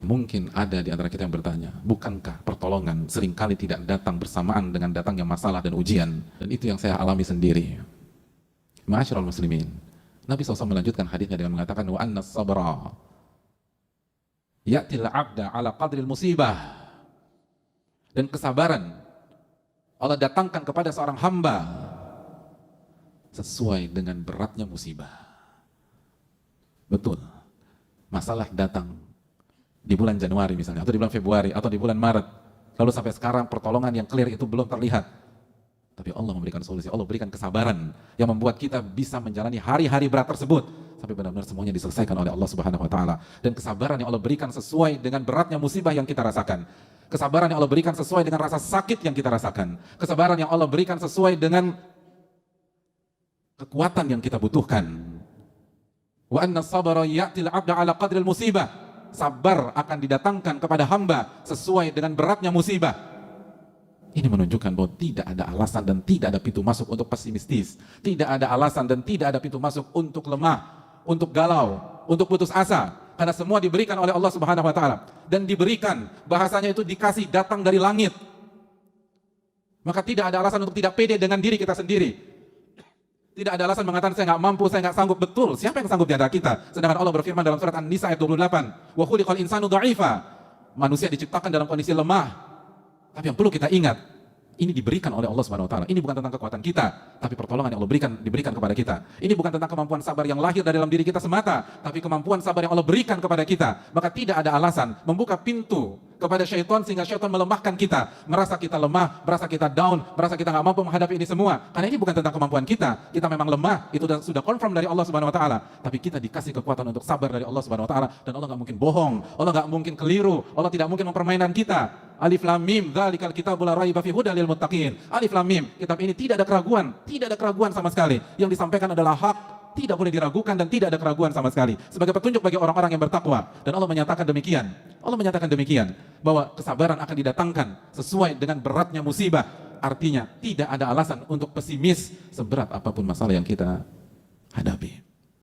Mungkin ada di antara kita yang bertanya, bukankah pertolongan seringkali tidak datang bersamaan dengan datangnya masalah dan ujian? Dan itu yang saya alami sendiri. Ma'asyiral muslimin, Nabi SAW melanjutkan hadisnya dengan mengatakan, wa anna sabra ya'til abda ala qadril musibah. Dan kesabaran Allah datangkan kepada seorang hamba sesuai dengan beratnya musibah. Betul, masalah datang di bulan Januari misalnya, atau di bulan Februari, atau di bulan Maret, lalu sampai sekarang pertolongan yang clear itu belum terlihat. Tapi Allah memberikan solusi, Allah berikan kesabaran yang membuat kita bisa menjalani hari-hari berat tersebut sampai benar-benar semuanya diselesaikan oleh Allah Subhanahu wa taala. Dan kesabaran yang Allah berikan sesuai dengan beratnya musibah yang kita rasakan. Kesabaran yang Allah berikan sesuai dengan rasa sakit yang kita rasakan. Kesabaran yang Allah berikan sesuai dengan kekuatan yang kita butuhkan. Wa anna sabara ya'til 'abda 'ala qadril musibah. Sabar akan didatangkan kepada hamba sesuai dengan beratnya musibah. Ini menunjukkan bahwa tidak ada alasan dan tidak ada pintu masuk untuk pesimistis. Tidak ada alasan dan tidak ada pintu masuk untuk lemah, untuk galau, untuk putus asa. Karena semua diberikan oleh Allah Subhanahu wa taala. Dan diberikan, bahasanya itu dikasih datang dari langit. Maka tidak ada alasan untuk tidak pede dengan diri kita sendiri. Tidak ada alasan mengatakan saya nggak mampu, saya nggak sanggup. Betul, siapa yang sanggup di antara kita? Sedangkan Allah berfirman dalam surat An-Nisa ayat 28, wa khuliqal insanu dha'ifa. Manusia diciptakan dalam kondisi lemah. Tapi yang perlu kita ingat, ini diberikan oleh Allah Subhanahu wa taala. Ini bukan tentang kekuatan kita, tapi pertolongan yang Allah diberikan kepada kita. Ini bukan tentang kemampuan sabar yang lahir dari dalam diri kita semata, tapi kemampuan sabar yang Allah berikan kepada kita. Maka tidak ada alasan membuka pintu kepada syaitan sehingga syaitan melemahkan kita, merasa kita lemah, merasa kita down, merasa kita nggak mampu menghadapi ini semua. Karena ini bukan tentang kemampuan kita. Kita memang lemah, itu sudah confirm dari Allah Subhanahu wa taala. Tapi kita dikasih kekuatan untuk sabar dari Allah Subhanahu wa taala, dan Allah nggak mungkin bohong, Allah nggak mungkin keliru, Allah tidak mungkin mempermainkan kita. Alif lam mim, dzalikal kitabul la raiba fihi hudal lil muttaqin. Alif lam mim, kitab ini tidak ada keraguan, tidak ada keraguan sama sekali. Yang disampaikan adalah hak, tidak boleh diragukan dan tidak ada keraguan sama sekali. Sebagai petunjuk bagi orang-orang yang bertakwa. Dan Allah menyatakan demikian. Allah menyatakan demikian, bahwa kesabaran akan didatangkan sesuai dengan beratnya musibah. Artinya tidak ada alasan untuk pesimis seberat apapun masalah yang kita hadapi.